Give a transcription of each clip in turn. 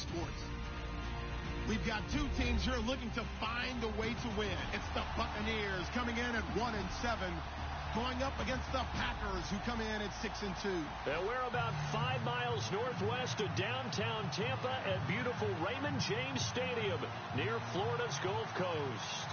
sports. We've got two teams here looking to find a way to win. It's the Buccaneers coming in at 1-7, going up against the Packers, who come in at 6-2. And we're about 5 miles northwest of downtown Tampa at beautiful Raymond James Stadium near Florida's Gulf Coast.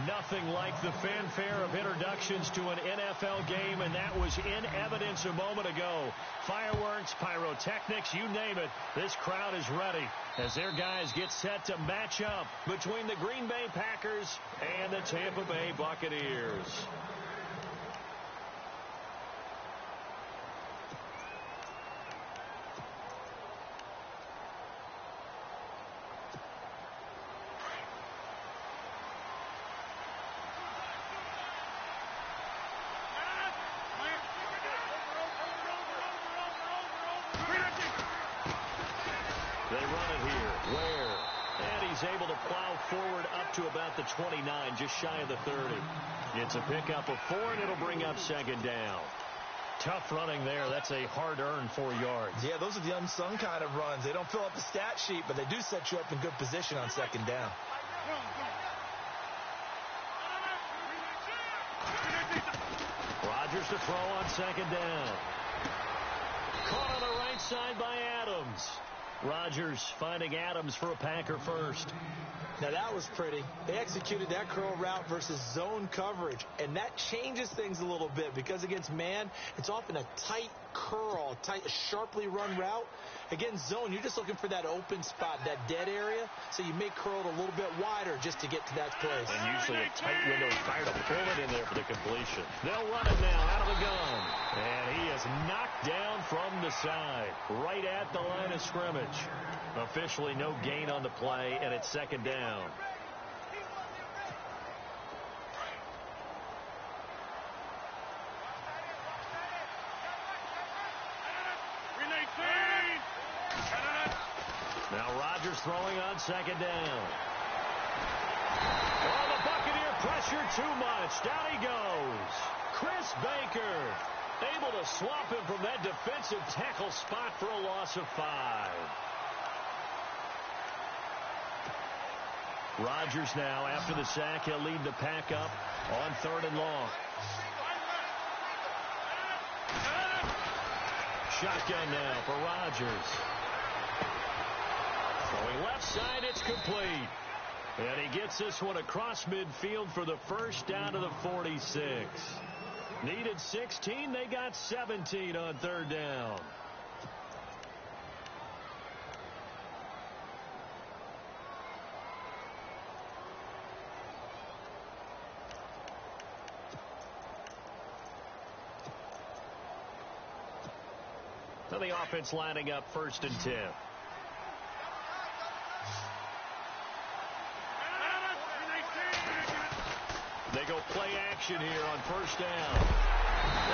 Nothing like the fanfare of introductions to an NFL game, and that was in evidence a moment ago. Fireworks, pyrotechnics, you name it. This crowd is ready as their guys get set to match up between the Green Bay Packers and the Tampa Bay Buccaneers. Able to plow forward up to about the 29, just shy of the 30. It's a pickup of 4, and it'll bring up second down. Tough running there. That's a hard-earned 4 yards. Yeah, those are the unsung kind of runs. They don't fill up the stat sheet, but they do set you up in good position on second down. Rodgers to throw on second down. Caught on the right side by Adams. Rodgers finding Adams for a Packer first. Now that was pretty. They executed that curl route versus zone coverage, and that changes things a little bit because against man, it's often a tight curl, sharply run route. Against zone, you're just looking for that open spot, that dead area, so you may curl it a little bit wider just to get to that place. And usually a tight window. He fired a bullet in there for the completion. They'll run it now out of the gun. And he is knocked down from the side, right at the line of scrimmage. Officially no gain on the play, and it's second down. Now Rodgers throwing on second down. Oh, the Buccaneer pressure too much. Down he goes. Chris Baker able to swap him from that defensive tackle spot for a loss of 5. Rodgers now, after the sack, he'll lead the pack up on 3rd and long. Shotgun now for Rodgers. Throwing left side, it's complete. And he gets this one across midfield for the first down to the 46. Needed 16, they got 17 on 3rd down. So the offense lining up 1st and 10. They go play action here on 1st down.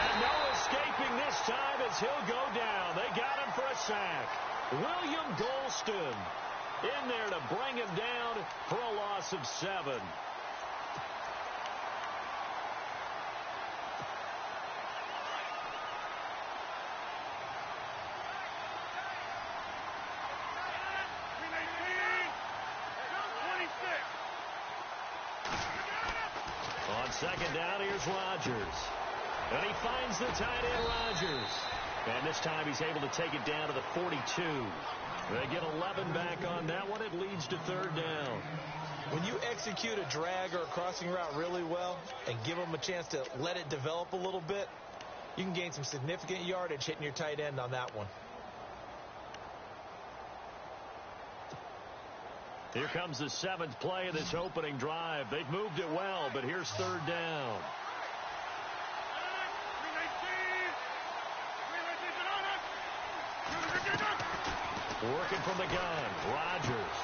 And no escaping this time as he'll go down. They got him for a sack. William Golston in there to bring him down for a loss of 7. On second down, here's Rodgers. And he finds the tight end, Rodgers. And this time he's able to take it down to the 42. They get 11 back on that one. It leads to 3rd down. When you execute a drag or a crossing route really well and give them a chance to let it develop a little bit, you can gain some significant yardage hitting your tight end on that one. Here comes the 7th play of this opening drive. They've moved it well, but here's 3rd down. Working from the gun. Rodgers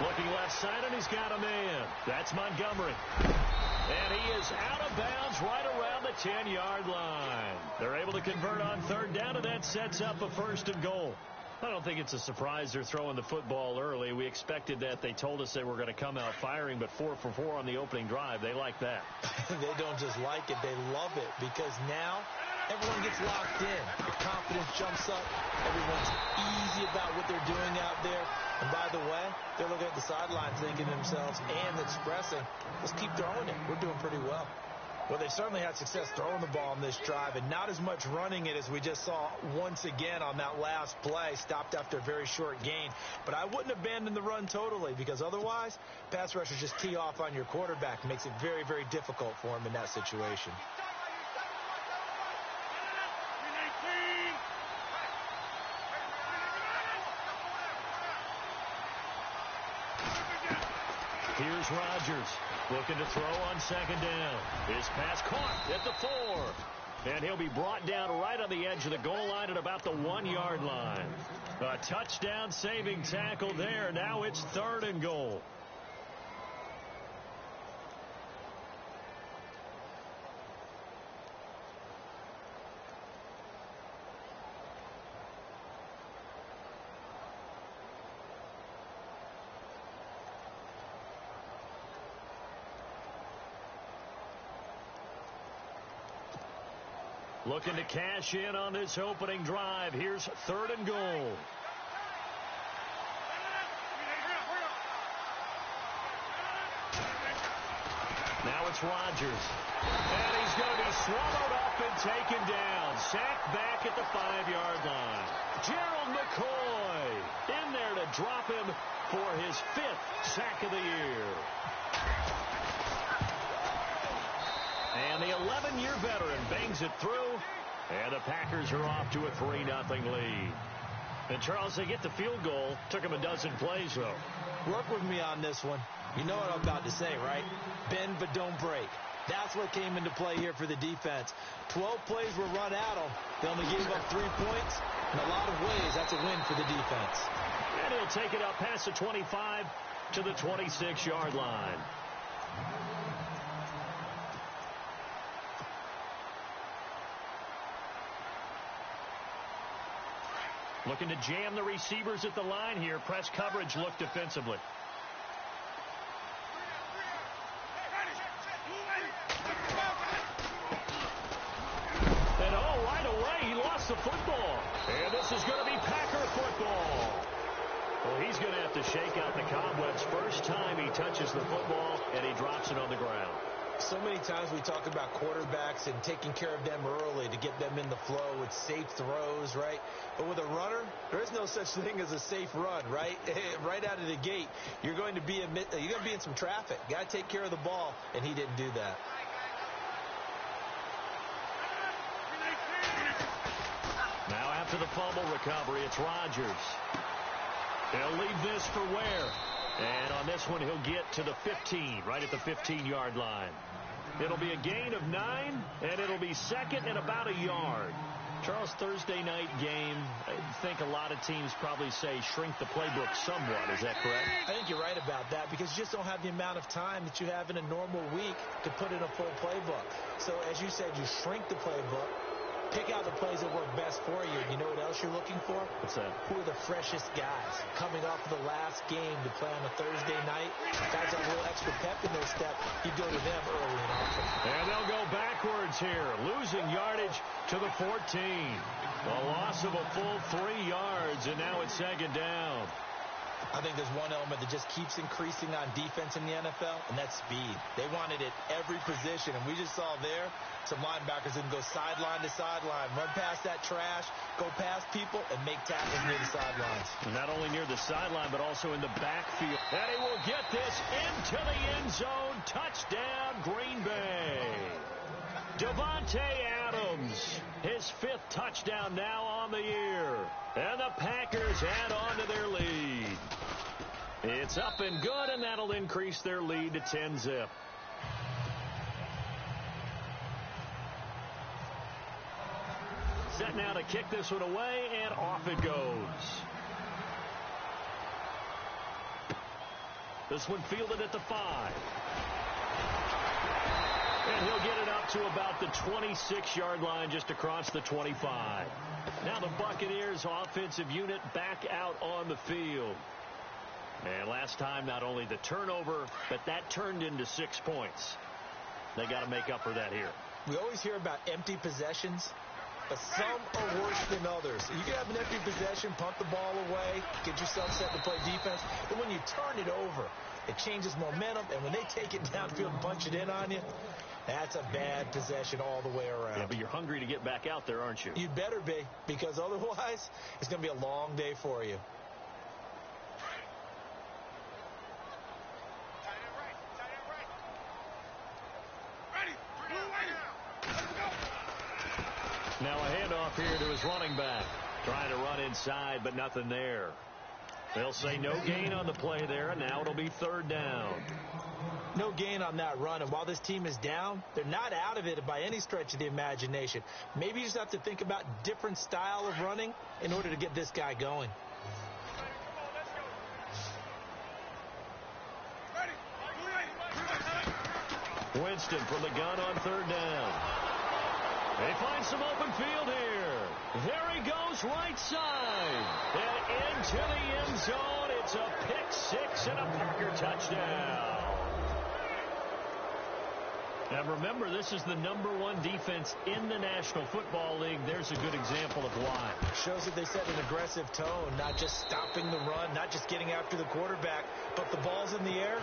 looking left side, and he's got a man. That's Montgomery. And he is out of bounds right around the 10-yard line. They're able to convert on 3rd down, and that sets up a 1st and goal. I don't think it's a surprise they're throwing the football early. We expected that. They told us they were going to come out firing, but 4 for 4 on the opening drive. They like that. They don't just like it. They love it because now everyone gets locked in. The confidence jumps up. Everyone's easy about what they're doing out there. And by the way, they're looking at the sidelines thinking to themselves and expressing, let's keep throwing it. We're doing pretty well. Well, they've certainly had success throwing the ball on this drive and not as much running it as we just saw once again on that last play. Stopped after a very short gain. But I wouldn't abandon the run totally because otherwise, pass rushers just tee off on your quarterback. Makes it very, very difficult for him in that situation. Here's Rodgers looking to throw on second down. His pass caught at the 4. And he'll be brought down right on the edge of the goal line at about the 1-yard line. A touchdown saving tackle there. Now it's 3rd and goal. Looking to cash in on this opening drive. Here's 3rd and goal. Now it's Rodgers. And he's going to be swallowed up and taken down. Sacked back at the 5-yard line. Gerald McCoy in there to drop him for his 5th sack of the year. And the 11-year veteran bangs it through, and the Packers are off to a 3-0 lead. And, Charles, they get the field goal. Took him a dozen plays, though. Work with me on this one. You know what I'm about to say, right? Bend but don't break. That's what came into play here for the defense. 12 plays were run at them. They only gave up 3 points. In a lot of ways, that's a win for the defense. And he'll take it up past the 25 to the 26-yard line. Looking to jam the receivers at the line here. Press coverage look defensively. And right away, he lost the football. And this is going to be Packer football. Well, he's going to have to shake out the cobwebs. First time he touches the football, and he drops it on the ground. So many times we talk about quarterbacks and taking care of them early to get them in the flow with safe throws, right? But with a runner, there is no such thing as a safe run, right? Right out of the gate, you're going to be in some traffic. You got to take care of the ball, and he didn't do that. Now after the fumble recovery, it's Rodgers. He'll leave this for Ware. And on this one, he'll get to the 15, right at the 15-yard line. It'll be a gain of 9, and it'll be 2nd and about a yard. Charles, Thursday night game, I think a lot of teams probably say shrink the playbook somewhat. Is that correct? I think you're right about that because you just don't have the amount of time that you have in a normal week to put in a full playbook. So, as you said, you shrink the playbook. Pick out the plays that work best for you. You know what else you're looking for? What's that? Who are the freshest guys coming off of the last game to play on a Thursday night? Guys have a little extra pep in their step. You go to them early and often. And they'll go backwards here, losing yardage to the 14. A loss of a full 3 yards, and now it's 2nd down. I think there's one element that just keeps increasing on defense in the NFL, and that's speed. They want it at every position, and we just saw there some linebackers that can go sideline to sideline, run past that trash, go past people, and make tackles near the sidelines. And not only near the sideline, but also in the backfield. And he will get this into the end zone. Touchdown, Green Bay. Devontae Adams, his 5th touchdown now on the year. And the Packers add on to their lead. It's up and good, and that'll increase their lead to 10-zip. Set now to kick this one away, and off it goes. This one fielded at the 5. And he'll get it up to about the 26-yard line, just across the 25. Now the Buccaneers offensive unit back out on the field. And last time, not only the turnover, but that turned into 6 points. They got to make up for that here. We always hear about empty possessions. but some are worse than others. You can have an empty possession, punt the ball away, get yourself set to play defense, but when you turn it over, it changes momentum, and when they take it downfield and punch it in on you, that's a bad possession all the way around. Yeah, but you're hungry to get back out there, aren't you? You'd better be, because otherwise, it's going to be a long day for you. Now a handoff here to his running back. Trying to run inside, but nothing there. They'll say no gain on the play there, and now it'll be third down. No gain on that run, and while this team is down, they're not out of it by any stretch of the imagination. Maybe you just have to think about different style of running in order to get this guy going. Winston from the gun on third down. They find some open field here. There he goes, right side. And into the end zone. It's a pick six and a Packer touchdown. And remember, this is the #1 defense in the National Football League. There's a good example of why. Shows that they set an aggressive tone, not just stopping the run, not just getting after the quarterback, but the ball's in the air.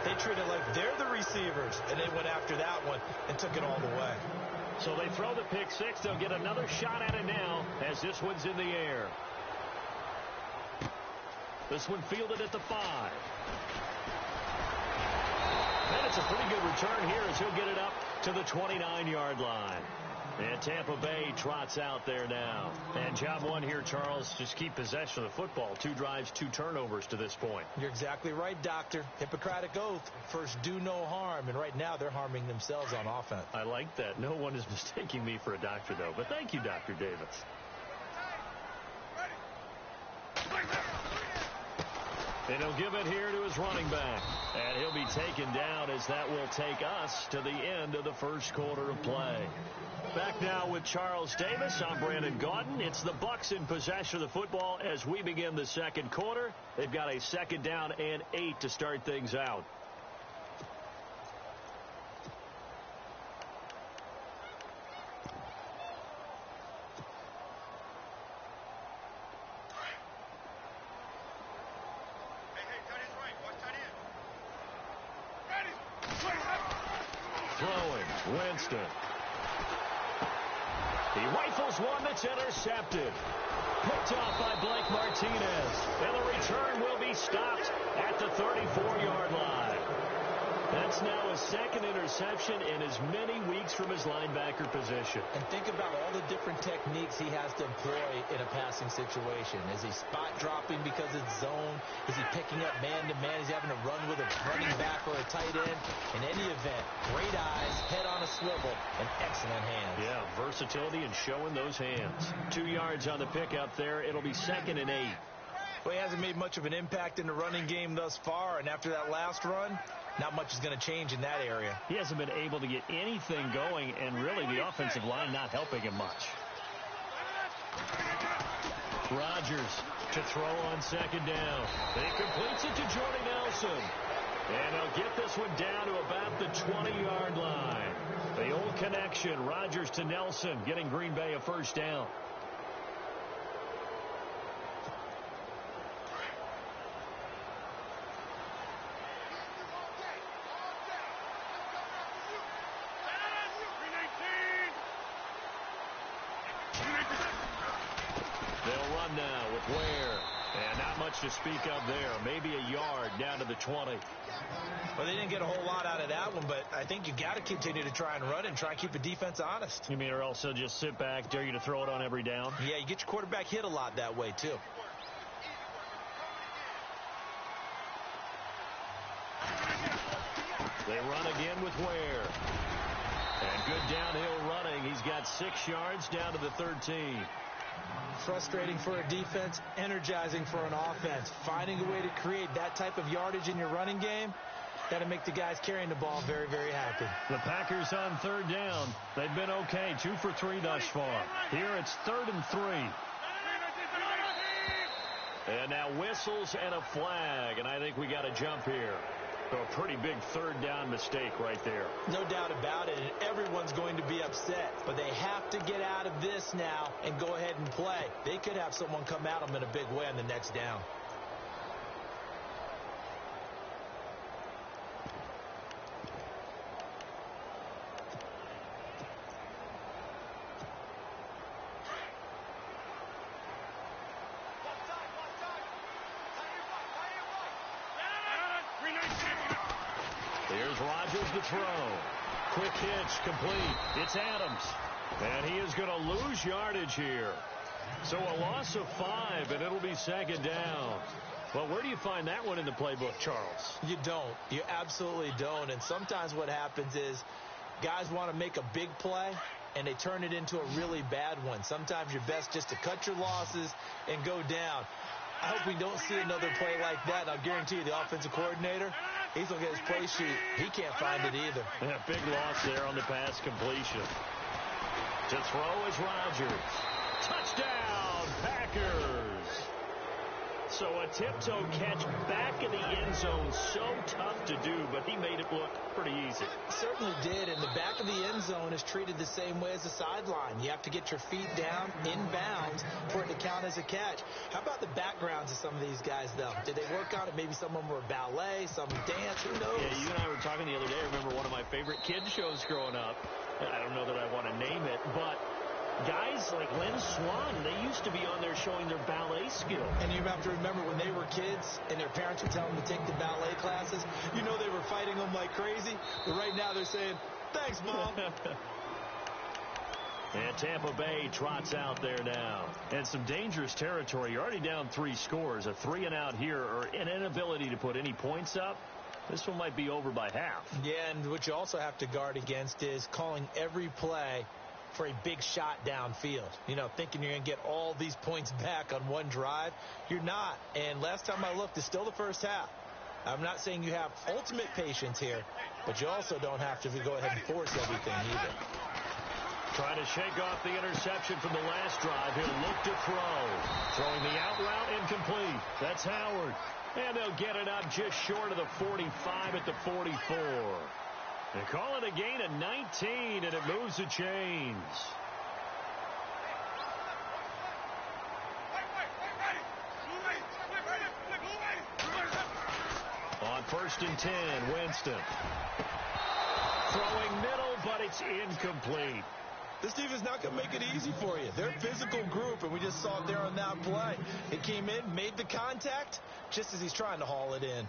They treat it like they're the receivers, and they went after that one and took it all the way. So they throw the pick six. They'll get another shot at it now as this one's in the air. This one fielded at the 5. And it's a pretty good return here as he'll get it up to the 29-yard line. And Tampa Bay trots out there now. And job one here, Charles, just keep possession of the football. 2 drives, 2 turnovers to this point. You're exactly right, Doctor. Hippocratic oath, first do no harm. And right now they're harming themselves on offense. I like that. No one is mistaking me for a doctor, though. But thank you, Dr. Davis. And he'll give it here to his running back. And he'll be taken down as that will take us to the end of the first quarter of play. Back now with Charles Davis. I'm Brandon Gaudin. It's the Bucs in possession of the football as we begin the second quarter. They've got a 2nd down and 8 to start things out. Throwing, Winston. He rifles one that's intercepted. Picked off by Blake Martinez. And the return will be stopped at the 34-yard line. That's now his 2nd interception in as many weeks from his linebacker position. And think about all the different techniques he has to employ in a passing situation. Is he spot dropping because it's zone? Is he picking up man-to-man? Is he having to run with a running back or a tight end? In any event, great eyes, head on a swivel, and excellent hands. Yeah, versatility and showing those hands. 2 yards on the pickup there. It'll be 2nd and 8. Well, he hasn't made much of an impact in the running game thus far, and after that last run, not much is going to change in that area. He hasn't been able to get anything going, and really the offensive line not helping him much. Rodgers to throw on 2nd down. He completes it to Jordy Nelson. And he'll get this one down to about the 20-yard line. The old connection, Rodgers to Nelson, getting Green Bay a 1st down. They'll run now with Ware. And not much to speak of there. Maybe a yard down to the 20. Well, they didn't get a whole lot out of that one, but I think you got to continue to try and run and try and keep the defense honest. You mean, or else they'll just sit back, dare you to throw it on every down? Yeah, you get your quarterback hit a lot that way, too. They run again with Ware. And good downhill running. He's got 6 yards down to the 13. Frustrating for a defense, energizing for an offense. Finding a way to create that type of yardage in your running game, that'll make the guys carrying the ball very, very happy. The Packers on 3rd down. They've been okay, 2 for 3 thus far. Here it's 3rd and 3. And now whistles and a flag, and I think we got a jump here. So a pretty big third down mistake right there. No doubt about it, and everyone's going to be upset. But they have to get out of this now and go ahead and play. They could have someone come at them in a big way on the next down. Here's Rodgers to throw. Quick hitch, complete. It's Adams. And he is going to lose yardage here. So a loss of 5, and it'll be second down. Well, where do you find that one in the playbook, Charles? You don't. You absolutely don't. And sometimes what happens is guys want to make a big play, and they turn it into a really bad one. Sometimes you're best just to cut your losses and go down. I hope we don't see another play like that. And I'll guarantee you the offensive coordinator, he's going to get his play sheet. He can't find it either. Yeah, big loss there on the pass completion. To throw is Rodgers. Touchdown, Packers. So a tiptoe catch back in the end zone, so tough to do, but he made it look pretty easy. Certainly did, and the back of the end zone is treated the same way as the sideline. You have to get your feet down inbounds for it to count as a catch. How about the backgrounds of some of these guys, though? Did they work on it? Maybe some of them were ballet, some dance, who knows? Yeah, you and I were talking the other day. I remember one of my favorite kids shows growing up. I don't know that I want to name it, but guys like Lynn Swan, they used to be on there showing their ballet skills. And you have to remember when they were kids and their parents would tell them to take the ballet classes, you know they were fighting them like crazy. But right now they're saying, thanks, Mom. And Tampa Bay trots out there now. And some dangerous territory. You're already down 3 scores. A 3-and-out here, or an inability to put any points up. This one might be over by half. Yeah, and what you also have to guard against is calling every play for a big shot downfield. You know, thinking you're going to get all these points back on one drive. You're not. And last time I looked, it's still the first half. I'm not saying you have ultimate patience here, but you also don't have to go ahead and force everything either. Trying to shake off the interception from the last drive. He'll look to throw. Throwing the out route, incomplete. That's Howard. And they'll get it up just short of the 45 at the 44. They call it a gain of 19, and it moves the chains. On 1st and 10, Winston. Throwing middle, but it's incomplete. This team is not going to make it easy for you. They're a physical group, and we just saw it there on that play. He came in, made the contact, just as he's trying to haul it in.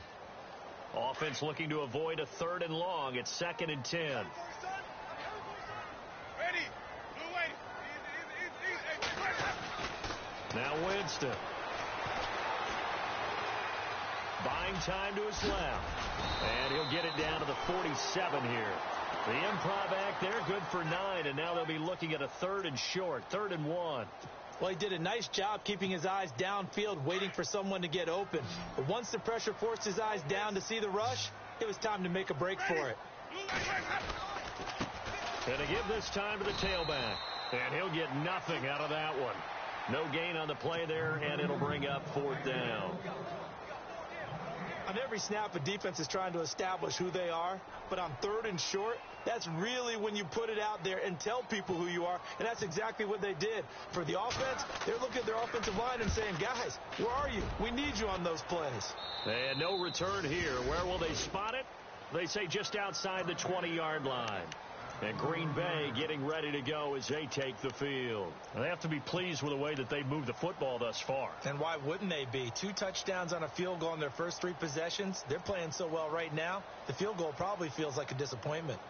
Offense looking to avoid a 3rd and long. It's 2nd and 10. Now Winston. Buying time to his left. And he'll get it down to the 47 here. The improv act there, good for 9, and now they'll be looking at a 3rd and short, 3rd and 1. Well, he did a nice job keeping his eyes downfield, waiting for someone to get open. But once the pressure forced his eyes down to see the rush, it was time to make a break for it. And to give this time to the tailback. And he'll get nothing out of that one. No gain on the play there, and it'll bring up 4th down. On every snap, a defense is trying to establish who they are. But on 3rd and short, that's really when you put it out there and tell people who you are. And that's exactly what they did. For the offense, they're looking at their offensive line and saying, guys, where are you? We need you on those plays. And no return here. Where will they spot it? They say just outside the 20-yard line. And Green Bay getting ready to go as they take the field. And they have to be pleased with the way that they've moved the football thus far. And why wouldn't they be? 2 touchdowns on a field goal in their first 3 possessions. They're playing so well right now, the field goal probably feels like a disappointment.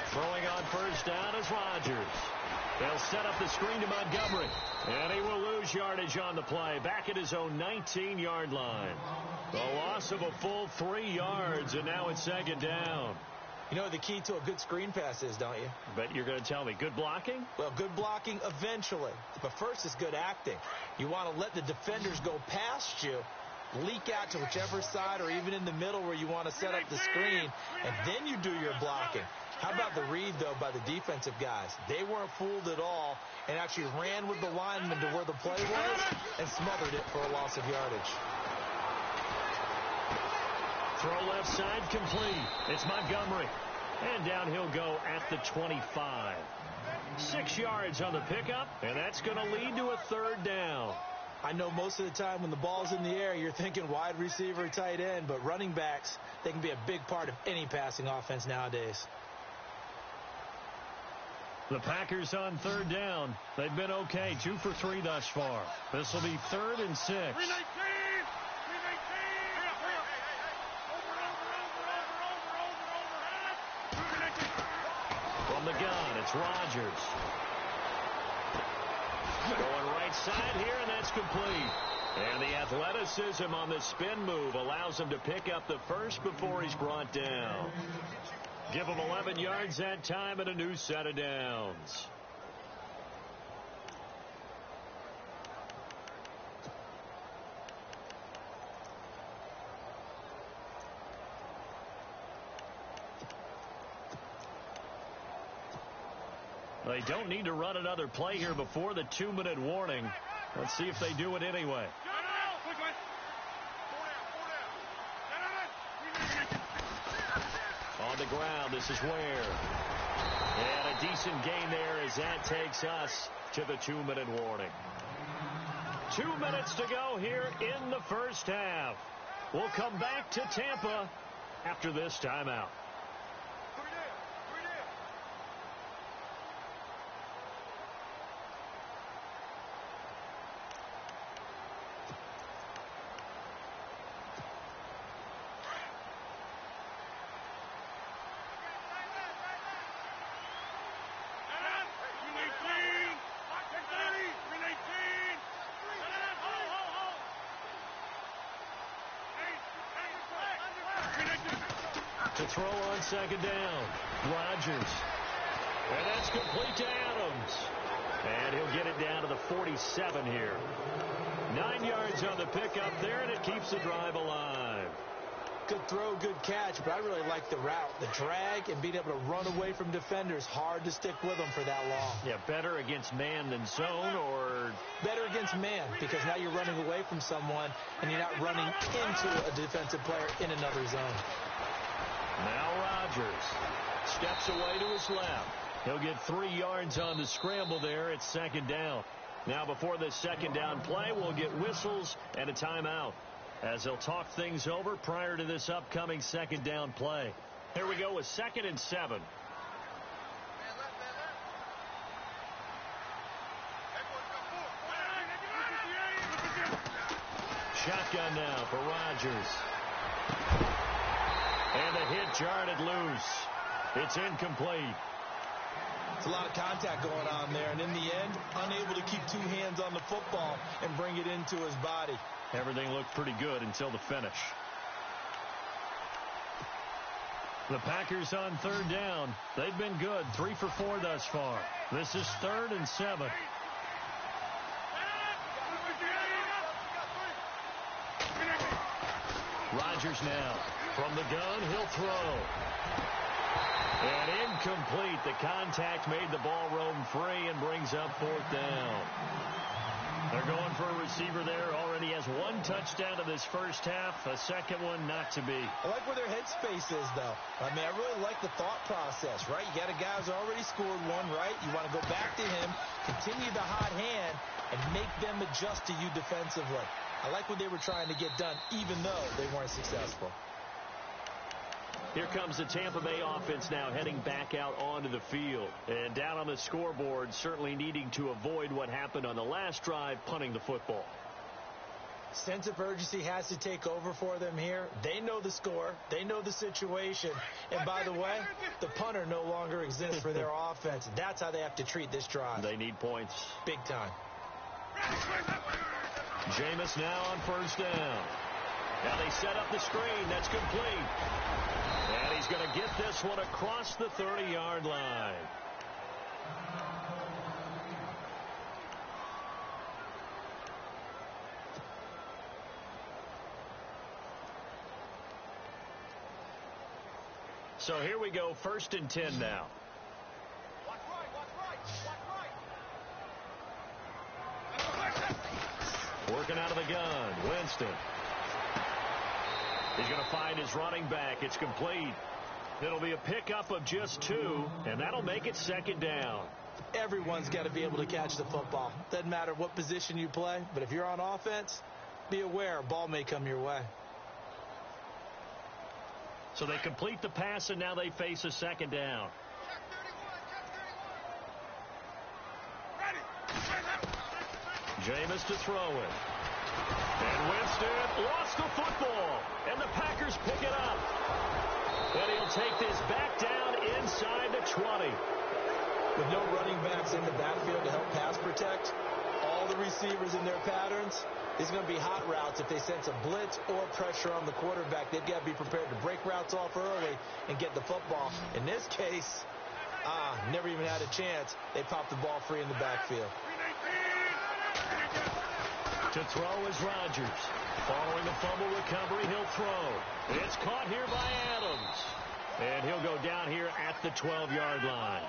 Throwing on 1st down is Rodgers. They'll set up the screen to Montgomery. And he will lose yardage on the play. Back at his own 19-yard line. The loss of a full 3 yards, and now it's 2nd down. You know what the key to a good screen pass is, don't you? But you're going to tell me, good blocking? Well, good blocking eventually. But first is good acting. You want to let the defenders go past you, leak out to whichever side or even in the middle where you want to set up the screen, and then you do your blocking. How about the read, though, by the defensive guys? They weren't fooled at all and actually ran with the lineman to where the play was and smothered it for a loss of yardage. Throw left side complete. It's Montgomery. And down he'll go at the 25. 6 yards on the pickup, and that's going to lead to a third down. I know most of the time when the ball's in the air, you're thinking wide receiver, tight end, but running backs, they can be a big part of any passing offense nowadays. The Packers on third down. They've been okay, 2 for 3 thus far. This will be 3rd and 6. From the gun, it's Rodgers. Going right side here, and that's complete. And the athleticism on the spin move allows him to pick up the first before he's brought down. Give him 11 yards that time and a new set of downs. They don't need to run another play here before the 2-minute warning. Let's see if they do it anyway. On the ground, this is Ware. And a decent gain there as that takes us to the 2-minute warning. 2 minutes to go here in the first half. We'll come back to Tampa after this timeout. To throw on second down, Rodgers. And that's complete to Adams. And he'll get it down to the 47 here. 9 yards on the pickup there, and it keeps the drive alive. Good throw, good catch, but I really like the route. The drag and being able to run away from defenders, hard to stick with them for that long. Yeah, better against man than zone, or? Better against man, because now you're running away from someone, and you're not running into a defensive player in another zone. Now Rodgers steps away to his left. He'll get 3 yards on the scramble there. It's second down. Now before this second down play, we'll get whistles and a timeout as they'll talk things over prior to this upcoming second down play. Here we go with 2nd and 7. Shotgun now for Rodgers. And the hit jarred loose. It's incomplete. It's a lot of contact going on there, and in the end, unable to keep 2 hands on the football and bring it into his body. Everything looked pretty good until the finish. The Packers on third down. They've been good, 3 for 4 thus far. This is 3rd and 7. Rodgers now. From the gun, he'll throw. And incomplete. The contact made the ball roam free and brings up 4th down. They're going for a receiver there. Already has 1 touchdown in this first half. A second one not to be. I like where their headspace is, though. I mean, I really like the thought process, right? You got a guy who's already scored 1, right? You want to go back to him, continue the hot hand, and make them adjust to you defensively. I like what they were trying to get done, even though they weren't successful. Here comes the Tampa Bay offense now heading back out onto the field. And down on the scoreboard, certainly needing to avoid what happened on the last drive, punting the football. Sense of urgency has to take over for them here. They know the score. They know the situation. And by the way, the punter no longer exists for their offense. That's how they have to treat this drive. They need points. Big time. Jameis now on first down. Now they set up the screen. That's complete. And he's going to get this one across the 30-yard line. So here we go, 1st and 10 now. Working out of the gun, Winston. He's going to find his running back. It's complete. It'll be a pickup of just 2, and that'll make it 2nd down. Everyone's got to be able to catch the football. Doesn't matter what position you play, but if you're on offense, be aware a ball may come your way. So they complete the pass, and now they face a 2nd down. Jameis to throw it. And Winston lost the football. And the Packers pick it up. And he'll take this back down inside the 20. With no running backs in the backfield to help pass protect, all the receivers in their patterns, these are going to be hot routes. If they sense a blitz or pressure on the quarterback, they've got to be prepared to break routes off early and get the football. In this case, never even had a chance. They popped the ball free in the backfield. To throw is Rodgers. Following the fumble recovery, he'll throw. It's caught here by Adams. And he'll go down here at the 12-yard line.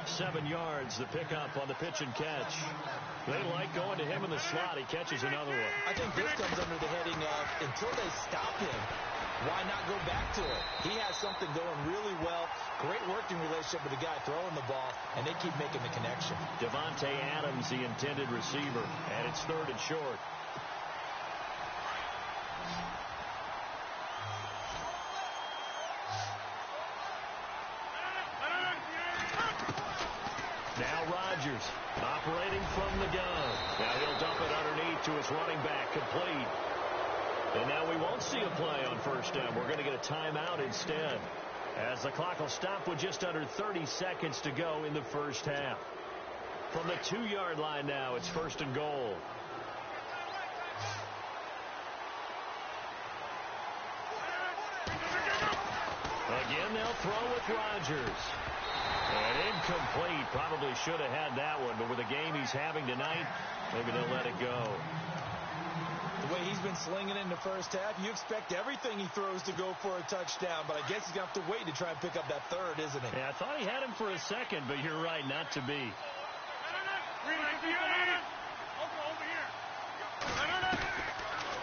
7 yards, the pickup on the pitch and catch. They like going to him in the slot. He catches another one. I think this comes under the heading of, until they stop him, why not go back to it? He has something going really well. Great working relationship with the guy throwing the ball, and they keep making the connection. Devontae Adams, the intended receiver, and it's 3rd and short. Now Rodgers operating from the gun. Now he'll dump it underneath to his running back, complete. And now we won't see a play on 1st down. We're going to get a timeout instead, as the clock will stop with just under 30 seconds to go in the 1st half. From the 2-yard line now, it's 1st and goal. Again, they'll throw with Rodgers. And incomplete. Probably should have had that one, but with the game he's having tonight, maybe they'll let it go. The way he's been slinging it in the 1st half, you expect everything he throws to go for a touchdown, but I guess he's going to have to wait to try and pick up that 3rd, isn't he? Yeah, I thought he had him for a 2nd, but you're right, not to be.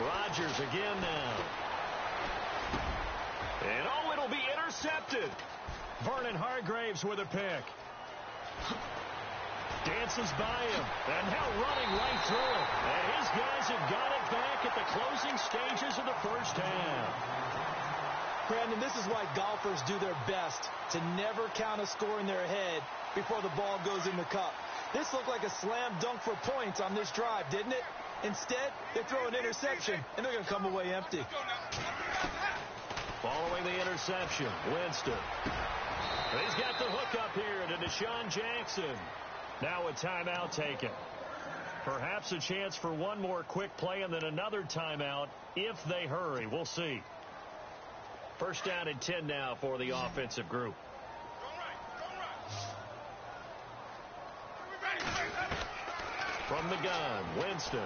Rodgers again now. And it'll be intercepted. Vernon Hargraves with a pick. Dances by him, and now running right through it. And his guys have got it back at the closing stages of the 1st half. Brandon, this is why golfers do their best to never count a score in their head before the ball goes in the cup. This looked like a slam dunk for points on this drive, didn't it? Instead, they throw an interception, and they're going to come away empty. Following the interception, Winston. He's got the hook up here to Deshaun Jackson. Now a timeout taken. Perhaps a chance for one more quick play and then another timeout if they hurry. We'll see. 1st down and 10 now for the offensive group. From the gun, Winston.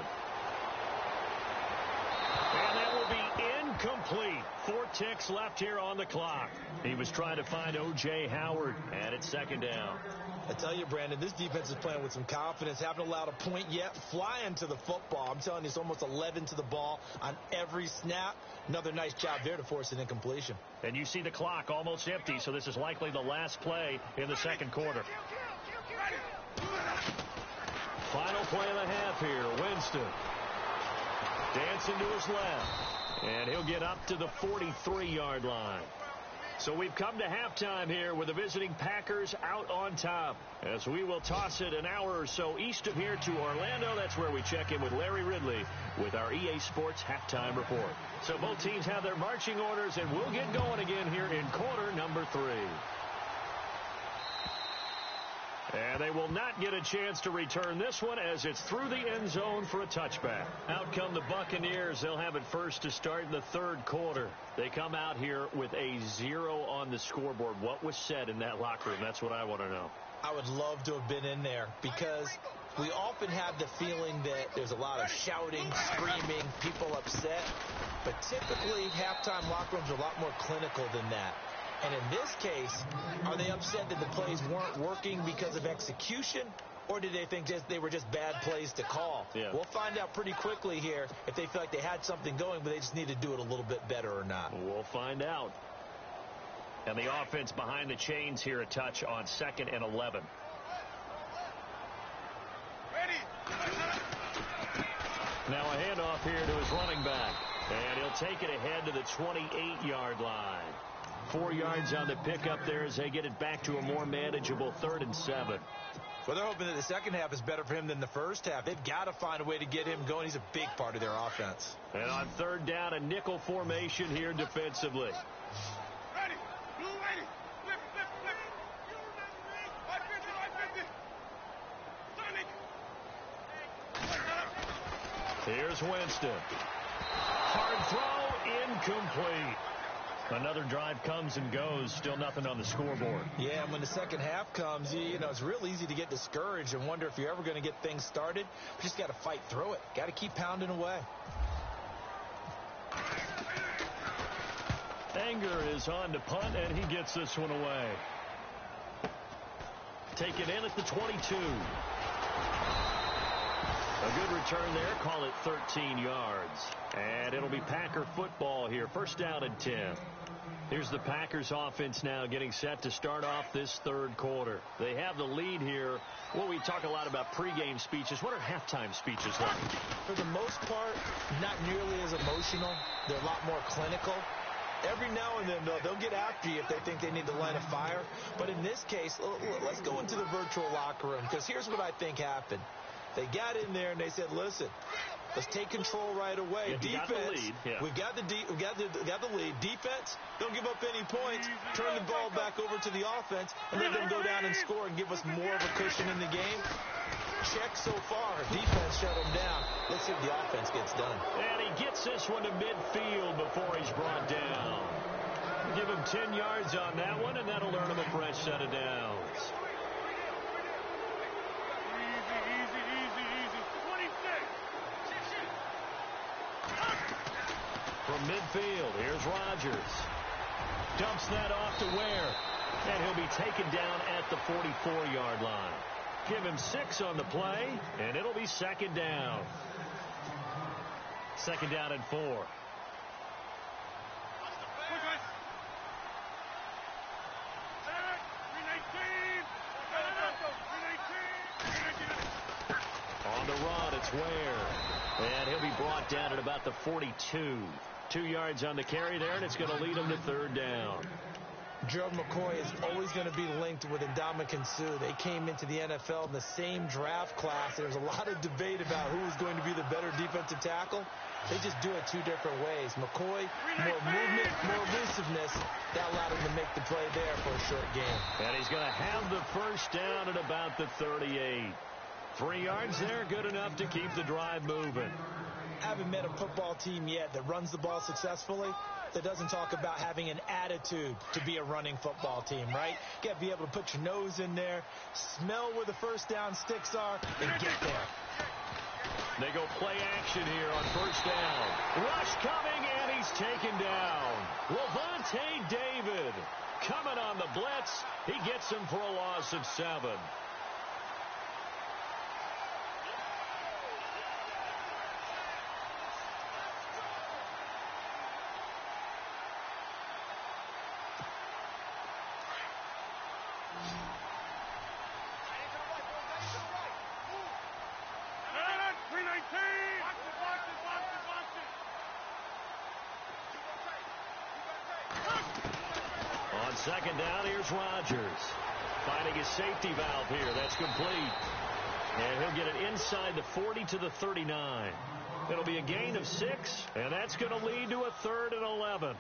And that will be incomplete. 4 ticks left here on the clock. He was trying to find O.J. Howard, and it's 2nd down. I tell you, Brandon, this defense is playing with some confidence. Haven't allowed a point yet. Flying to the football. I'm telling you, it's almost 11 to the ball on every snap. Another nice job there to force an incompletion. And you see the clock almost empty, so this is likely the last play in the 2nd quarter. Final play of the half here. Winston. Dancing to his left. And he'll get up to the 43-yard line. So we've come to halftime here with the visiting Packers out on top, as we will toss it an hour or so east of here to Orlando. That's where we check in with Larry Ridley with our EA Sports halftime report. So both teams have their marching orders, and we'll get going again here in quarter number 3. And they will not get a chance to return this one as it's through the end zone for a touchback. Out come the Buccaneers. They'll have it first to start in the 3rd quarter. They come out here with a 0 on the scoreboard. What was said in that locker room? That's what I want to know. I would love to have been in there because we often have the feeling that there's a lot of shouting, screaming, people upset. But typically, halftime locker rooms are a lot more clinical than that. And in this case, are they upset that the plays weren't working because of execution, or did they think they were just bad plays to call? Yeah. We'll find out pretty quickly here if they feel like they had something going, but they just need to do it a little bit better or not. We'll find out. And the offense behind the chains here a touch on 2nd and 11. Now a handoff here to his running back. And he'll take it ahead to the 28-yard line. 4 yards on the pickup there as they get it back to a more manageable 3rd and 7. Well, they're hoping that the second half is better for him than the first half. They've got to find a way to get him going. He's a big part of their offense. And on 3rd down, a nickel formation here defensively. Ready. Blue ready. Flip. Sonic. Here's Winston. Hard throw, incomplete. Another drive comes and goes. Still nothing on the scoreboard. Yeah, and when the second half comes, you know, it's real easy to get discouraged and wonder if you're ever going to get things started. You just got to fight through it. Got to keep pounding away. Anger is on to punt, and he gets this one away. Take it in at the 22. A good return there. Call it 13 yards. And it'll be Packer football here. 1st down and 10. Here's the Packers offense now getting set to start off this 3rd quarter. They have the lead here. Well, we talk a lot about pregame speeches. What are halftime speeches like? For the most part, not nearly as emotional. They're a lot more clinical. Every now and then, they'll get after you if they think they need to light a fire. But in this case, let's go into the virtual locker room, because here's what I think happened. They got in there and they said, listen, let's take control right away. Yeah, defense, got the lead. Yeah. we've got the lead. Defense, don't give up any points. Turn the ball back over to the offense and let them go down and score and give us more of a cushion in the game. Check so far. Defense shut them down. Let's see if the offense gets done. And he gets this one to midfield before he's brought down. Give him 10 yards on that one, and that'll earn him a fresh set of downs. From midfield, here's Rodgers. Dumps that off to Ware. And he'll be taken down at the 44-yard line. Give him 6 on the play, and it'll be 2nd down. 2nd down and 4. On the run, it's Ware. And he'll be brought down at about the 42. 2 yards on the carry there, and it's going to lead him to 3rd down. Gerald McCoy is always going to be linked with Ndamukong Suh. They came into the NFL in the same draft class. There's a lot of debate about who is going to be the better defensive tackle. They just do it 2 different ways. McCoy, more movement, more elusiveness. That allowed him to make the play there for a short game. And he's going to have the 1st down at about the 38. 3 yards there, good enough to keep the drive moving. I haven't met a football team yet that runs the ball successfully that doesn't talk about having an attitude to be a running football team, right? You got to be able to put your nose in there, smell where the 1st down sticks are, and get there. They go play action here on 1st down. Rush coming, and he's taken down. Lavonte David coming on the blitz. He gets him for a loss of 7. On 2nd down, here's Rodgers. Finding his safety valve here. That's complete. And he'll get it inside the 40 to the 39. It'll be a gain of 6, and that's going to lead to a 3rd and 11.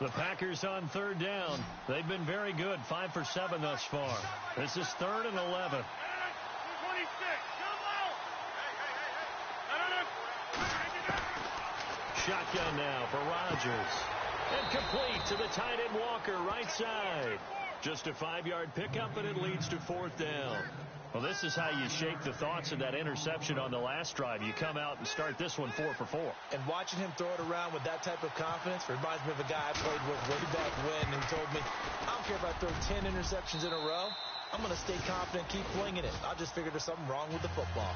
The Packers on 3rd down. They've been very good, 5 for 7 thus far. This is 3rd and 11. Shotgun now for Rodgers. And complete to the tight end Walker, right side. Just a 5-yard pickup, and it leads to 4th down. Well, this is how you shape the thoughts of that interception on the last drive. You come out and start this one 4 for 4. And watching him throw it around with that type of confidence reminds me of a guy I played with way back when who told me, I don't care if I throw 10 interceptions in a row. I'm going to stay confident, keep flinging it. I just figured there's something wrong with the football.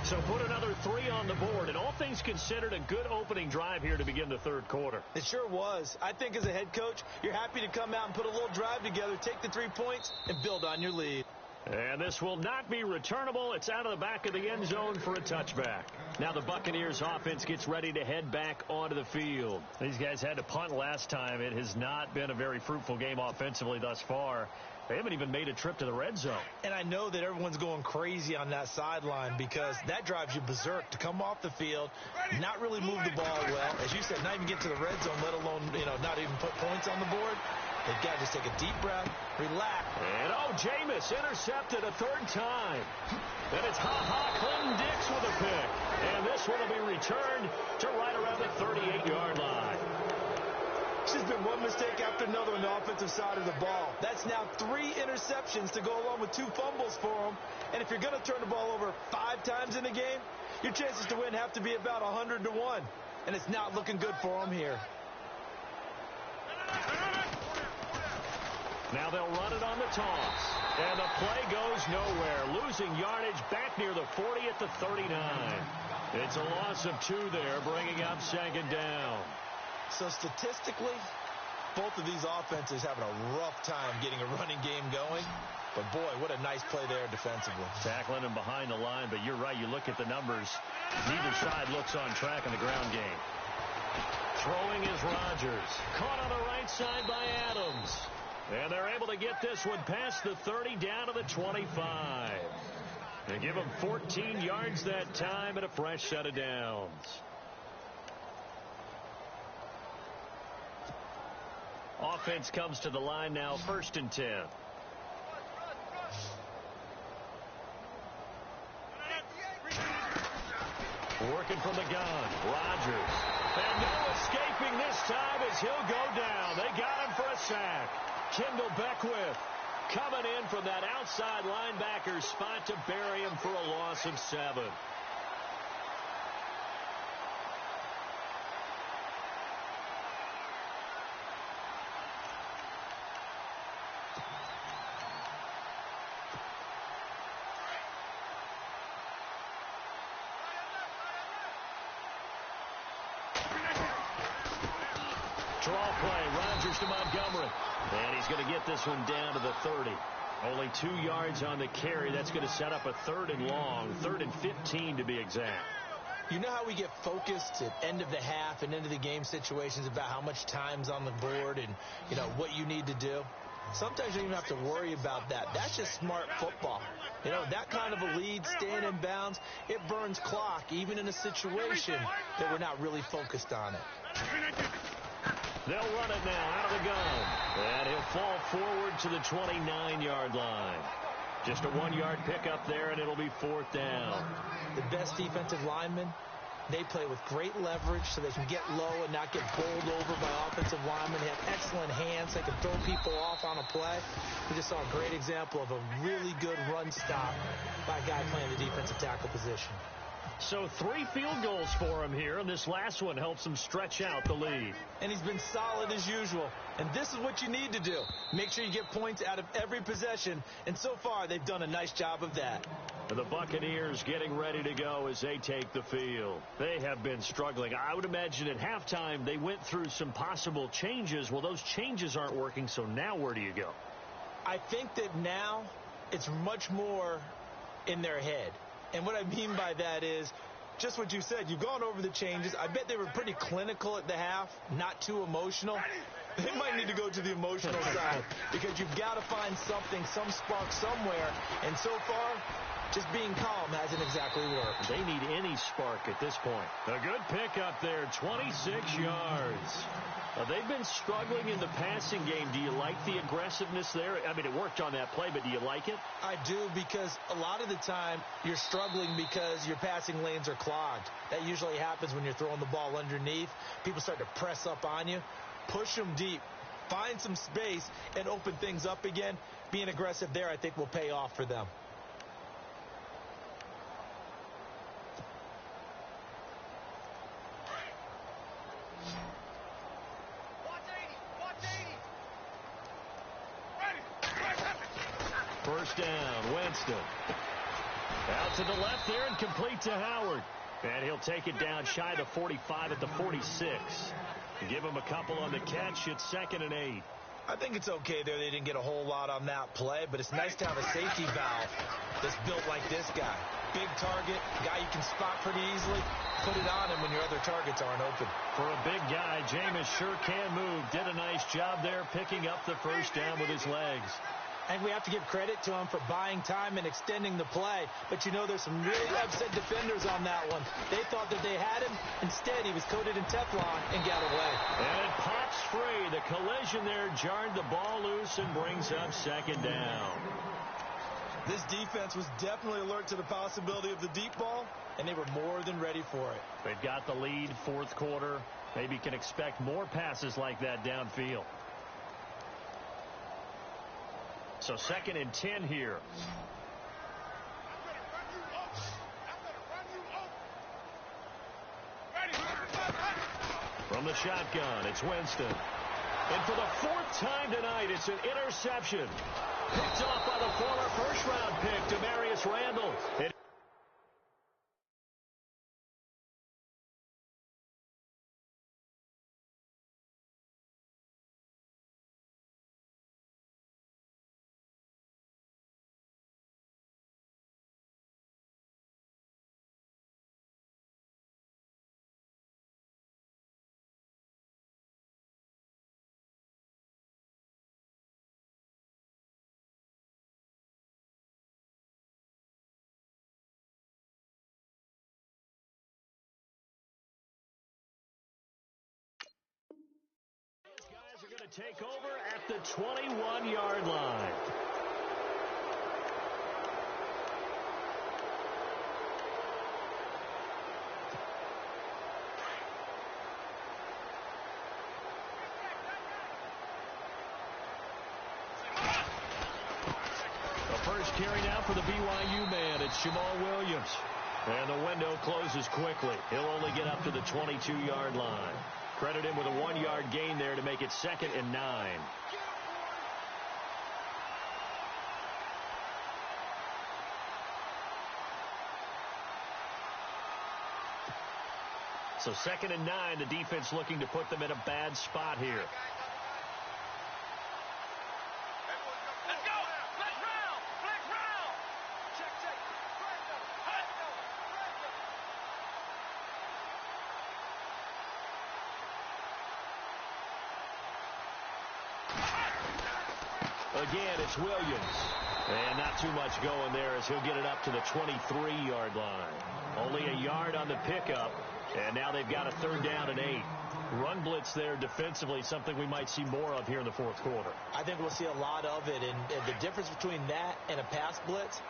So put another 3 on the board, and all things considered, a good opening drive here to begin the third quarter. It sure was. I think as a head coach, you're happy to come out and put a little drive together, take the 3 points, and build on your lead. And this will not be returnable. It's out of the back of the end zone for a touchback. Now the Buccaneers offense gets ready to head back onto the field. These guys had to punt last time. It has not been a very fruitful game offensively thus far. They haven't even made a trip to the red zone. And I know that everyone's going crazy on that sideline because that drives you berserk to come off the field, not really move the ball well. As you said, not even get to the red zone, let alone, not even put points on the board. They've got to just take a deep breath, relax. And, Jameis intercepted a 3rd time. And it's Clinton Dix with a pick. And this one will be returned to right around the 38-yard line. It's just been one mistake after another on the offensive side of the ball. That's now 3 interceptions to go along with 2 fumbles for them. And if you're going to turn the ball over 5 times in the game, your chances to win have to be about 100 to 1. And it's not looking good for them here. Now they'll run it on the toss. And the play goes nowhere. Losing yardage back near the 40 at the 39. It's a loss of 2 there, bringing up 2nd down. So statistically, both of these offenses having a rough time getting a running game going. But, boy, what a nice play there defensively. Tackling him behind the line, but you're right. You look at the numbers. Neither side looks on track in the ground game. Throwing is Rodgers. Caught on the right side by Adams. And they're able to get this one past the 30 down to the 25. They give him 14 yards that time and a fresh set of downs. Offense comes to the line now, 1st and 10. Working from the gun, Rodgers. And no escaping this time as he'll go down. They got him for a sack. Kendall Beckwith coming in from that outside linebacker spot to bury him for a loss of 7. Draw play, Rodgers to Montgomery. And he's going to get this one down to the 30. Only 2 yards on the carry. That's going to set up a 3rd and long, 3rd and 15 to be exact. You know how we get focused at end of the half and end of the game situations about how much time's on the board and, what you need to do? Sometimes you don't even have to worry about that. That's just smart football. That kind of a lead, staying in bounds, it burns clock, even in a situation that we're not really focused on it. They'll run it now out of the gun. And he'll fall forward to the 29-yard line. Just a 1-yard pickup there, and it'll be 4th down. The best defensive linemen, they play with great leverage so they can get low and not get bowled over by offensive linemen. They have excellent hands. They can throw people off on a play. We just saw a great example of a really good run stop by a guy playing the defensive tackle position. So 3 field goals for him here, and this last one helps him stretch out the lead. And he's been solid as usual. And this is what you need to do. Make sure you get points out of every possession. And so far, they've done a nice job of that. And the Buccaneers getting ready to go as they take the field. They have been struggling. I would imagine at halftime they went through some possible changes. Well, those changes aren't working, so now where do you go? I think that now it's much more in their head. And what I mean by that is just what you said. You've gone over the changes. I bet they were pretty clinical at the half, not too emotional. They might need to go to the emotional side because you've got to find something, some spark somewhere. And so far, just being calm hasn't exactly worked. They need any spark at this point. A good pickup there, 26 yards. They've been struggling in the passing game. Do you like the aggressiveness there? I mean, it worked on that play, but do you like it? I do, because a lot of the time you're struggling because your passing lanes are clogged. That usually happens when you're throwing the ball underneath. People start to press up on you. Push them deep. Find some space and open things up again. Being aggressive there, I think, will pay off for them. First down, Winston. Out to the left there and complete to Howard. And he'll take it down shy of the 45 at the 46. Give him a couple on the catch. It's 2nd and 8. I think it's okay there. They didn't get a whole lot on that play, but it's nice to have a safety valve that's built like this guy. Big target, guy you can spot pretty easily. Put it on him when your other targets aren't open. For a big guy, Jameis sure can move. Did a nice job there picking up the first down with his legs. And we have to give credit to him for buying time and extending the play. But, you know, there's some really upset defenders on that one. They thought that they had him. Instead, he was coated in Teflon and got away. And it pops free. The collision there jarred the ball loose and brings up 2nd down. This defense was definitely alert to the possibility of the deep ball, and they were more than ready for it. They've got the lead, 4th quarter. Maybe can expect more passes like that downfield. So 2nd and 10 here. From the shotgun, it's Winston. And for the 4th time tonight, it's an interception. Picked off by the former first-round pick, Demarius Randall. Guys are going to take over at the 21-yard line. The first carry now for the BYU man. It's Jamal Williams. And the window closes quickly. He'll only get up to the 22-yard line. Credit him with a 1-yard gain there to make it 2nd and 9. So 2nd and 9, the defense looking to put them in a bad spot here. Let's go! Flex round! Flex round! Check. Again, it's Williams. And not too much going there as he'll get it up to the 23-yard line. Only a yard on the pickup, and now they've got a 3rd down and 8. Run blitz there defensively, something we might see more of here in the 4th quarter. I think we'll see a lot of it, and the difference between that and a pass blitz,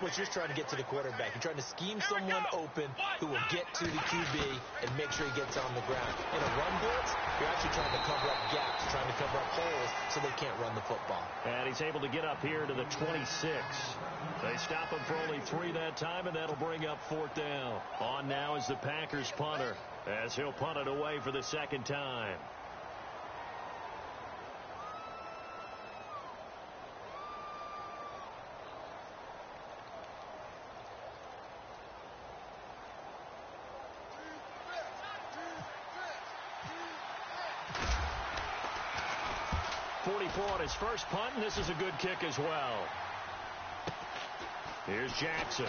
you're just trying to get to the quarterback. You're trying to scheme someone open who will get to the QB and make sure he gets on the ground. In a run blitz, you're actually trying to cover up gaps, trying to cover up holes so they can't run the football. And he's able to get up here to the 26. They stop him for only 3 that time, and that'll bring up 4th down. On now is the Packers punter, as he'll punt it away for the 2nd time. On his first punt, and this is a good kick as well. Here's Jackson.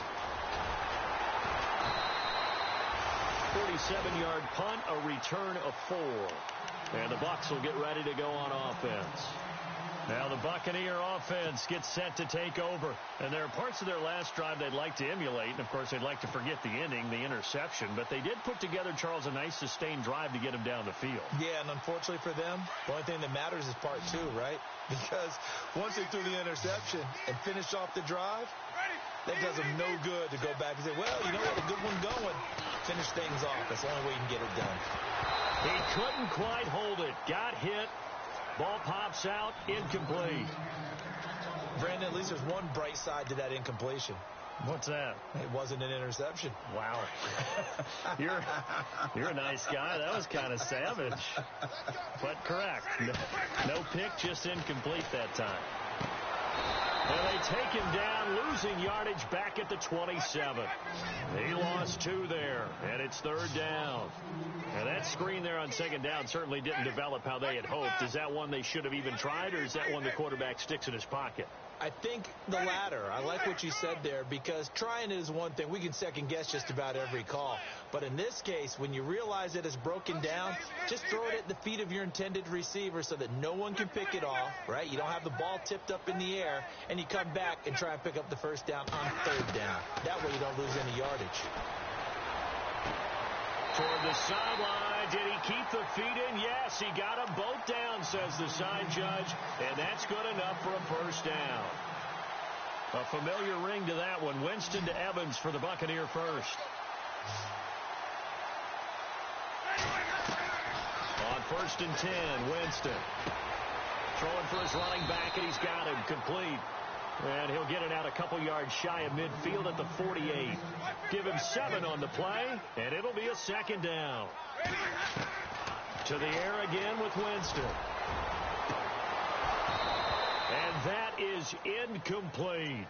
47-yard punt, a return of 4. And the Bucs will get ready to go on offense. Now the Buccaneer offense gets set to take over. And there are parts of their last drive they'd like to emulate. And, of course, they'd like to forget the inning, the interception. But they did put together, Charles, a nice sustained drive to get him down the field. Yeah, and unfortunately for them, the only thing that matters is part 2, right? Because once they threw the interception and finished off the drive, that does them no good to go back and say, well, you know what, a good one going. Finish things off. That's the only way you can get it done. He couldn't quite hold it. Got hit. Ball pops out, incomplete. Brandon, at least there's one bright side to that incompletion. What's that? It wasn't an interception. Wow. You're a nice guy. That was kind of savage. But correct. No pick, just incomplete that time. And they take him down, losing yardage back at the 27. He lost 2 there, and it's 3rd down. And that screen there on 2nd down certainly didn't develop how they had hoped. Is that one they should have even tried, or is that one the quarterback sticks in his pocket? I think the latter. I like what you said there, because trying it is one thing. We can second-guess just about every call. But in this case, when you realize it is broken down, just throw it at the feet of your intended receiver so that no one can pick it off, right? You don't have the ball tipped up in the air, and you come back and try and pick up the 1st down on 3rd down. That way you don't lose any yardage. Toward the sideline. Did he keep the feet in? Yes, he got them both down, says the side judge, and that's good enough for a 1st down. A familiar ring to that one. Winston to Evans for the Buccaneer first. On 1st and 10, Winston throwing for his running back, and he's got him complete. And he'll get it out a couple yards shy of midfield at the 48. Give him 7 on the play, and it'll be a 2nd down. To the air again with Winston. And that is incomplete.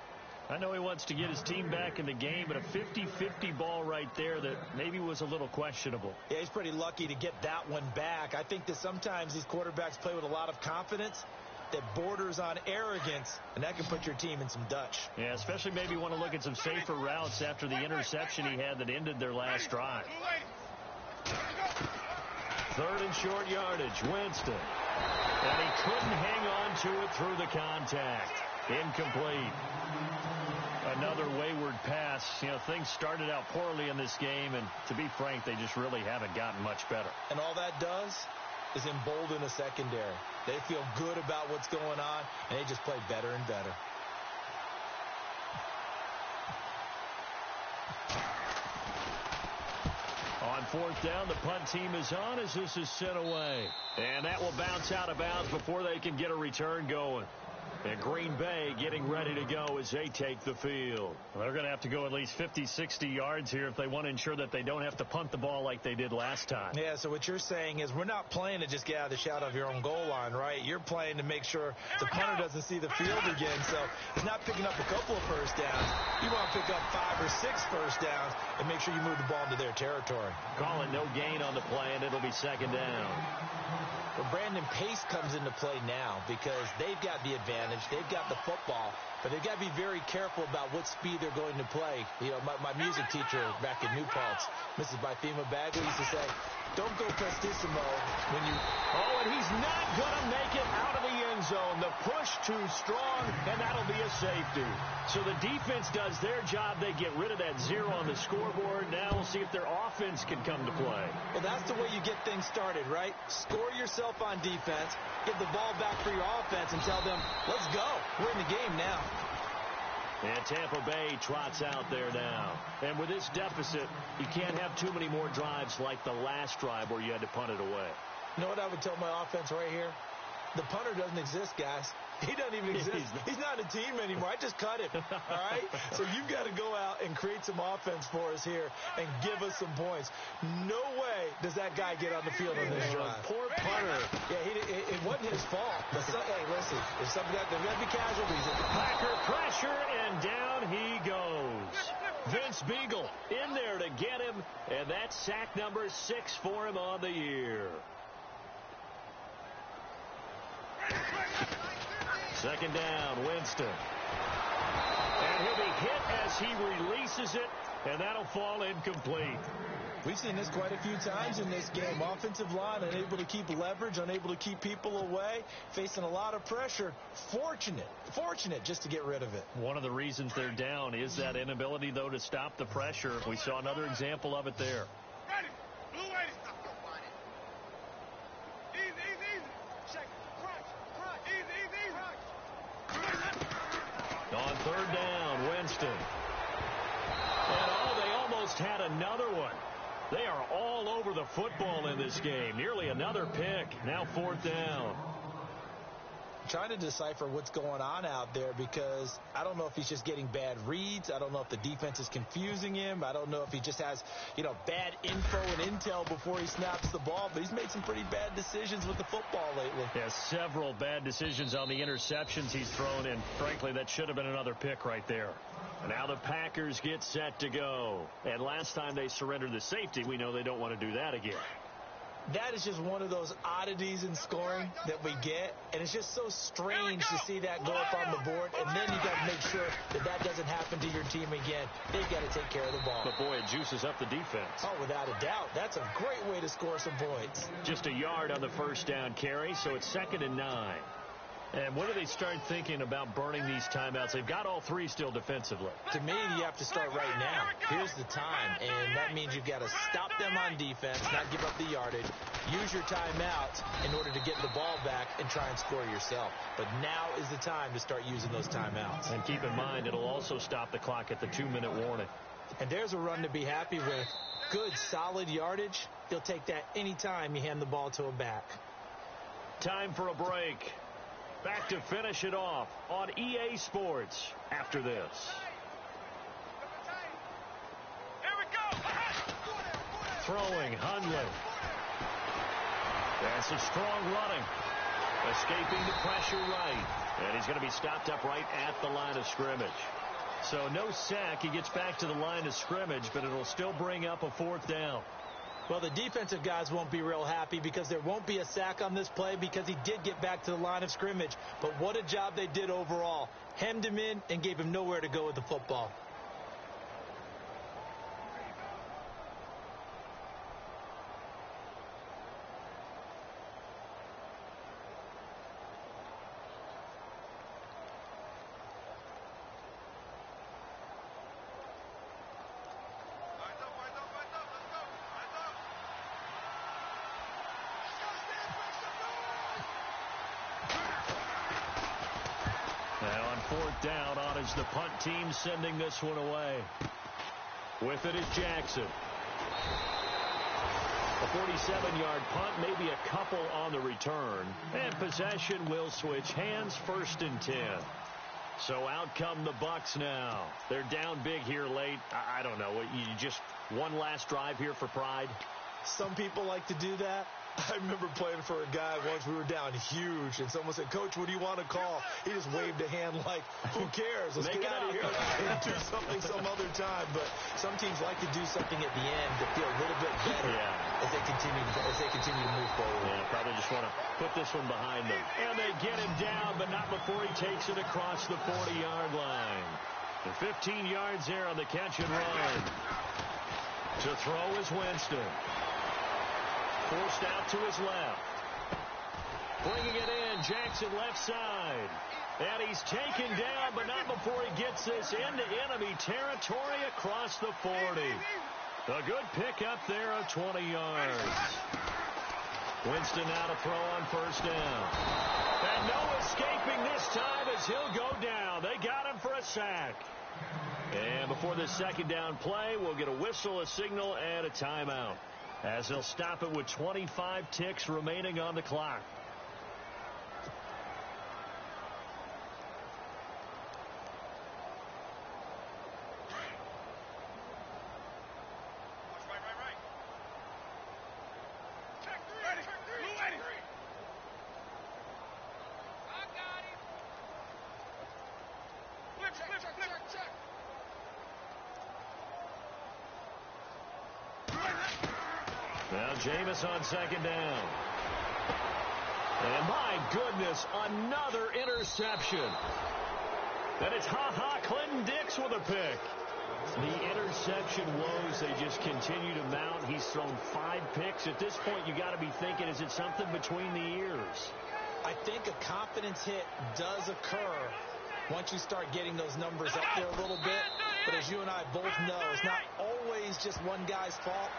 I know he wants to get his team back in the game, but a 50-50 ball right there that maybe was a little questionable. Yeah, he's pretty lucky to get that one back. I think that sometimes these quarterbacks play with a lot of confidence that borders on arrogance, and that can put your team in some Dutch. Yeah, especially maybe want to look at some safer routes after the interception he had that ended their last drive. 3rd and short yardage, Winston. And he couldn't hang on to it through the contact. Incomplete. Another wayward pass. You know, things started out poorly in this game, and to be frank, they just really haven't gotten much better. And all that does is embolden a secondary. They feel good about what's going on, and they just play better and better. On 4th down, the punt team is on as this is sent away. And that will bounce out of bounds before they can get a return going. And Green Bay getting ready to go as they take the field. Well, they're going to have to go at least 50, 60 yards here if they want to ensure that they don't have to punt the ball like they did last time. Yeah, so what you're saying is we're not playing to just get out of the shadow of your own goal line, right? You're playing to make sure the punter doesn't see the field again. So it's not picking up a couple of 1st downs. You want to pick up 5 or 6 1st downs and make sure you move the ball into their territory. Call it no gain on the play, and it'll be 2nd down. Well, Brandon, pace comes into play now because they've got the advantage. They've got the football, but they've got to be very careful about what speed they're going to play. You know, my music teacher back in New Paltz, Mrs. Bythema Bagley, used to say, don't go prestissimo when you... Oh, and he's not going to make it out of the end zone. The push too strong, and that'll be a safety. So the defense does their job. They get rid of that 0 on the scoreboard. Now we'll see if their offense can come to play. Well, that's the way you get things started, right? Score yourself on defense, get the ball back for your offense, and tell them, let's go. We're in the game now. And Tampa Bay trots out there now. And with this deficit, you can't have too many more drives like the last drive where you had to punt it away. You know what I would tell my offense right here? The punter doesn't exist, guys. He doesn't even exist. He's not a team anymore. I just cut him, all right? So you've got to go out and create some offense for us here and give us some points. No way does that guy get on the field on this drive. Poor punter. Yeah, it wasn't his fault. Hey, listen, there's got to be casualties. Packer pressure, and down he goes. Vince Beagle in there to get him, and that's sack number 6 for him on the year. 2nd down, Winston. And he'll be hit as he releases it, and that'll fall incomplete. We've seen this quite a few times in this game. Offensive line unable to keep leverage, unable to keep people away, facing a lot of pressure. Fortunate just to get rid of it. One of the reasons they're down is that inability, though, to stop the pressure. We saw another example of it there. On 3rd down, Winston. And they almost had another one. They are all over the football in this game. Nearly another pick. Now 4th down. trying to decipher what's going on out there, because I don't know if he's just getting bad reads. I don't know if the defense is confusing him. I don't know if he just has, bad info and intel before he snaps the ball. But he's made some pretty bad decisions with the football lately. Yeah, several bad decisions on the interceptions he's thrown, and frankly, that should have been another pick right there. Now the Packers get set to go. And last time they surrendered the safety, we know they don't want to do that again. That is just one of those oddities in scoring that we get, and it's just so strange to see that go up on the board, and then you got to make sure that that doesn't happen to your team again. They've got to take care of the ball. But boy, it juices up the defense. Oh, without a doubt. That's a great way to score some points. Just a yard on the first down carry, so it's 2nd and 9. And when do they start thinking about burning these timeouts? They've got all three still defensively. To me, you have to start right now. Here's the time, and that means you've got to stop them on defense, not give up the yardage, use your timeouts in order to get the ball back and try and score yourself. But now is the time to start using those timeouts. And keep in mind, it'll also stop the clock at the 2-minute warning. And there's a run to be happy with. Good, solid yardage. You'll take that any time you hand the ball to a back. Time for a break. Back to finish it off on EA Sports after this. Here we go. Throwing, Hundley. That's a strong running. Escaping the pressure right. And he's going to be stopped up right at the line of scrimmage. So no sack. He gets back to the line of scrimmage, but it'll still bring up a 4th down. Well, the defensive guys won't be real happy because there won't be a sack on this play because he did get back to the line of scrimmage. But what a job they did overall. Hemmed him in and gave him nowhere to go with the football. Now on 4th down, on is the punt team sending this one away. With it is Jackson. A 47-yard punt, maybe a couple on the return. And possession will switch hands, 1st and 10. So out come the Bucs now. They're down big here late. I don't know. You just one last drive here for pride? Some people like to do that. I remember playing for a guy once. We were down huge, and someone said, "Coach, what do you want to call?" He just waved a hand like, "Who cares? Let's get out of here and do something some other time." But some teams like to do something at the end to feel a little bit better as they continue to move forward. Yeah, probably just want to put this one behind them. And they get him down, but not before he takes it across the 40-yard line. The 15 yards there on the catch and run. To throw is Winston. Forced out to his left. Bringing it in, Jackson left side. And he's taken down, but not before he gets this into enemy territory across the 40. A good pickup there of 20 yards. Winston now to throw on 1st down. And no escaping this time as he'll go down. They got him for a sack. And before the 2nd down play, we'll get a whistle, a signal, and a timeout, as they'll stop it with 25 ticks remaining on the clock. Right. Check 3. Ready. I got him. Check. Now Jameis on 2nd down. And my goodness, another interception. And it's Clinton Dix with a pick. The interception woes, they just continue to mount. He's thrown 5 picks. At this point, you got to be thinking, is it something between the ears? I think a confidence hit does occur once you start getting those numbers up there a little bit. But as you and I both know, it's not always just one guy's fault.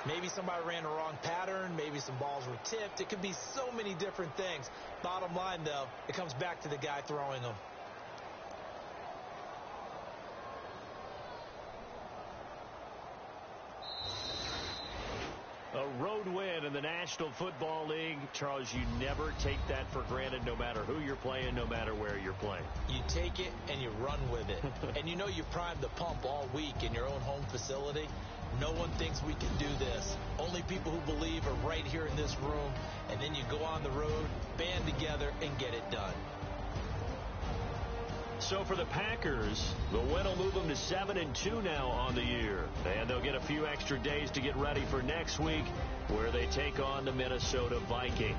Maybe somebody ran the wrong pattern. Maybe some balls were tipped. It could be so many different things. Bottom line, though, it comes back to the guy throwing them. A road one win in the National Football League. Charles, you never take that for granted, no matter who you're playing, no matter where you're playing. You take it and you run with it. And you know you primed the pump all week in your own home facility. No one thinks we can do this. Only people who believe are right here in this room. And then you go on the road, band together, and get it done. So for the Packers, the win will move them to 7-2 now on the year. And they'll get a few extra days to get ready for next week, where they take on the Minnesota Vikings.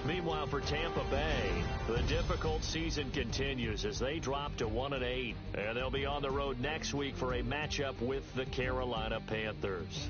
Meanwhile, for Tampa Bay, the difficult season continues as they drop to 1-8. And they'll be on the road next week for a matchup with the Carolina Panthers.